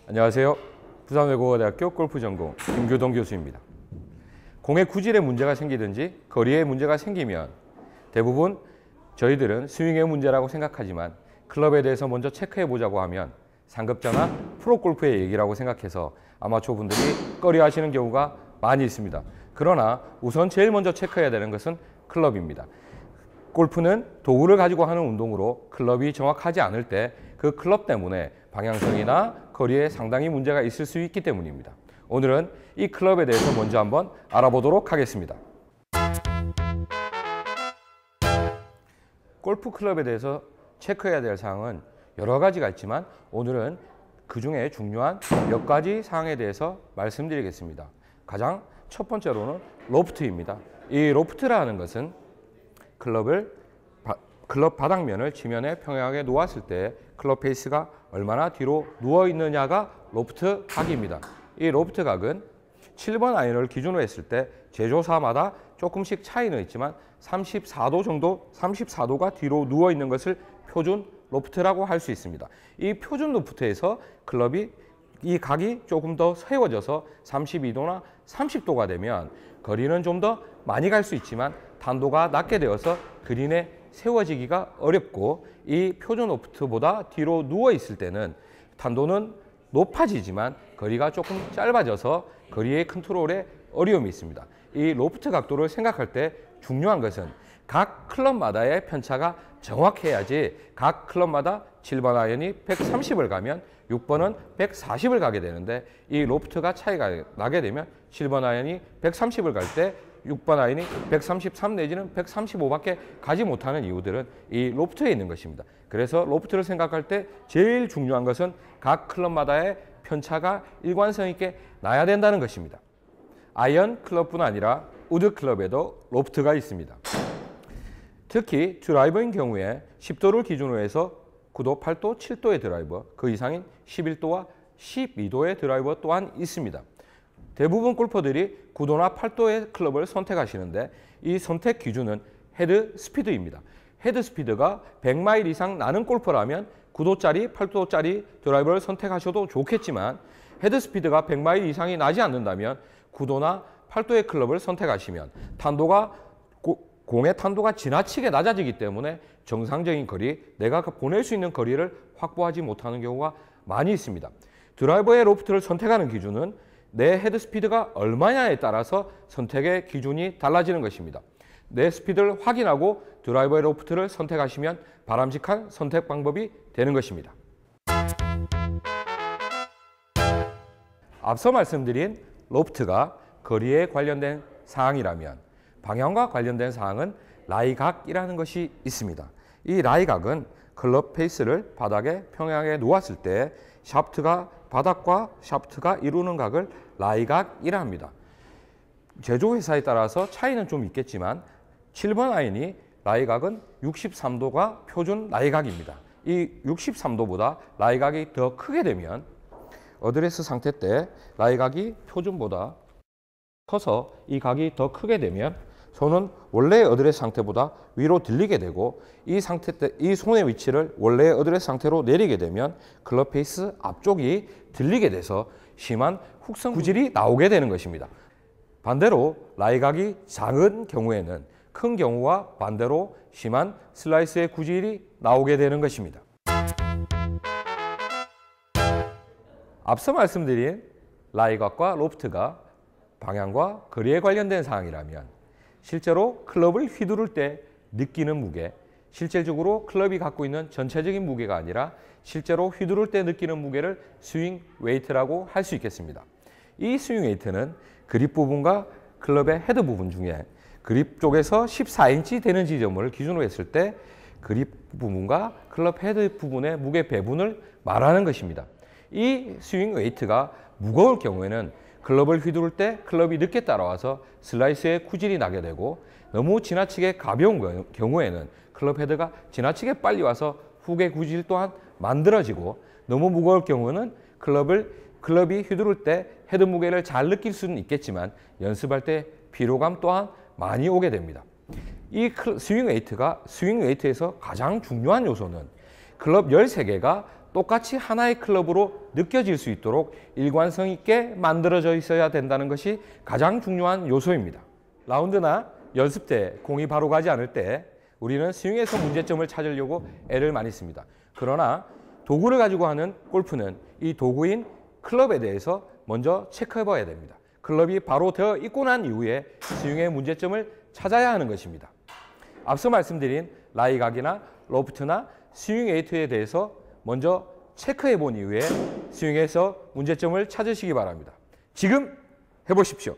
안녕하세요. 부산외국어대학교 골프전공 김교동 교수입니다. 공의 구질에 문제가 생기든지 거리에 문제가 생기면 대부분 저희들은 스윙의 문제라고 생각하지만 클럽에 대해서 먼저 체크해 보자고 하면 상급자나 프로골프의 얘기라고 생각해서 아마추어 분들이 꺼려하시는 경우가 많이 있습니다. 그러나 우선 제일 먼저 체크해야 되는 것은 클럽입니다. 골프는 도구를 가지고 하는 운동으로 클럽이 정확하지 않을 때 그 클럽 때문에 방향성이나 거리에 상당히 문제가 있을 수 있기 때문입니다. 오늘은 이 클럽에 대해서 먼저 한번 알아보도록 하겠습니다. 골프 클럽에 대해서 체크해야 될 사항은 여러 가지가 있지만 오늘은 그 중에 중요한 몇 가지 사항에 대해서 말씀드리겠습니다. 가장 첫 번째로는 로프트입니다. 이 로프트라는 것은 클럽 바닥면을 지면에 평행하게 놓았을 때 클럽 페이스가 얼마나 뒤로 누워 있느냐가 로프트 각입니다. 이 로프트 각은 7번 아이언을 기준으로 했을 때 제조사마다 조금씩 차이는 있지만 34도 정도, 34도가 뒤로 누워 있는 것을 표준 로프트라고 할 수 있습니다. 이 표준 로프트에서 클럽이 이 각이 조금 더 세워져서 32도나 30도가 되면 거리는 좀 더 많이 갈 수 있지만 탄도가 낮게 되어서 그린에 세워지기가 어렵고 이 표준 로프트보다 뒤로 누워 있을 때는 탄도는 높아지지만 거리가 조금 짧아져서 거리의 컨트롤에 어려움이 있습니다. 이 로프트 각도를 생각할 때 중요한 것은 각 클럽마다의 편차가 정확해야지 각 클럽마다 7번 아이언이 130을 가면 6번은 140을 가게 되는데 이 로프트가 차이가 나게 되면 7번 아이언이 130을 갈 때 6번 아이언이 133 내지는 135밖에 가지 못하는 이유들은 이 로프트에 있는 것입니다. 그래서 로프트를 생각할 때 제일 중요한 것은 각 클럽마다의 편차가 일관성 있게 나야 된다는 것입니다. 아이언 클럽뿐 아니라 우드 클럽에도 로프트가 있습니다. 특히 드라이버인 경우에 10도를 기준으로 해서 9도, 8도, 7도의 드라이버, 그 이상인 11도와 12도의 드라이버 또한 있습니다. 대부분 골퍼들이 9도나 8도의 클럽을 선택하시는데 이 선택 기준은 헤드 스피드입니다. 헤드 스피드가 100마일 이상 나는 골퍼라면 9도짜리, 8도짜리 드라이버를 선택하셔도 좋겠지만 헤드 스피드가 100마일 이상이 나지 않는다면 9도나 8도의 클럽을 선택하시면 공의 탄도가 지나치게 낮아지기 때문에 정상적인 거리, 내가 보낼 수 있는 거리를 확보하지 못하는 경우가 많이 있습니다. 드라이버의 로프트를 선택하는 기준은 내 헤드 스피드가 얼마냐에 따라서 선택의 기준이 달라지는 것입니다. 내 스피드를 확인하고 드라이버의 로프트를 선택하시면 바람직한 선택 방법이 되는 것입니다. 앞서 말씀드린 로프트가 거리에 관련된 사항이라면 방향과 관련된 사항은 라이각이라는 것이 있습니다. 이 라이각은 클럽 페이스를 바닥에 평행하게 놓았을 때 샤프트가 바닥과 샤프트가 이루는 각을 라이각이라 합니다. 제조회사에 따라서 차이는 좀 있겠지만 7번 아이언이 라이각은 63도가 표준 라이각입니다. 이 63도보다 라이각이 더 크게 되면 어드레스 상태 때 라이각이 표준보다 커서 이 각이 더 크게 되면 손은 원래의 어드레스 상태보다 위로 들리게 되고 이 상태 때 이 손의 위치를 원래의 어드레스 상태로 내리게 되면 클럽 페이스 앞쪽이 들리게 돼서 심한 훅성 구질이 나오게 되는 것입니다. 반대로 라이각이 작은 경우에는 큰 경우와 반대로 심한 슬라이스의 구질이 나오게 되는 것입니다. 앞서 말씀드린 라이각과 로프트가 방향과 거리에 관련된 사항이라면 실제로 클럽을 휘두를 때 느끼는 무게, 실질적으로 클럽이 갖고 있는 전체적인 무게가 아니라 실제로 휘두를 때 느끼는 무게를 스윙 웨이트라고 할 수 있겠습니다. 이 스윙 웨이트는 그립 부분과 클럽의 헤드 부분 중에 그립 쪽에서 14인치 되는 지점을 기준으로 했을 때 그립 부분과 클럽 헤드 부분의 무게 배분을 말하는 것입니다. 이 스윙 웨이트가 무거울 경우에는 클럽을 휘두를 때 클럽이 늦게 따라와서 슬라이스에 구질이 나게 되고 너무 지나치게 가벼운 경우에는 클럽 헤드가 지나치게 빨리 와서 훅의 구질 또한 만들어지고 너무 무거울 경우는 클럽이 휘두를 때 헤드 무게를 잘 느낄 수는 있겠지만 연습할 때 피로감 또한 많이 오게 됩니다. 이 스윙 웨이트가 스윙 웨이트에서 가장 중요한 요소는 클럽 13개가 똑같이 하나의 클럽으로 느껴질 수 있도록 일관성 있게 만들어져 있어야 된다는 것이 가장 중요한 요소입니다. 라운드나 연습 때 공이 바로 가지 않을 때 우리는 스윙에서 문제점을 찾으려고 애를 많이 씁니다. 그러나 도구를 가지고 하는 골프는 이 도구인 클럽에 대해서 먼저 체크해 봐야 됩니다. 클럽이 바로 되어 있고 난 이후에 스윙의 문제점을 찾아야 하는 것입니다. 앞서 말씀드린 라이각이나 로프트나 스윙 웨이트에 대해서 먼저 체크해 본 이후에 스윙에서 문제점을 찾으시기 바랍니다. 지금 해보십시오.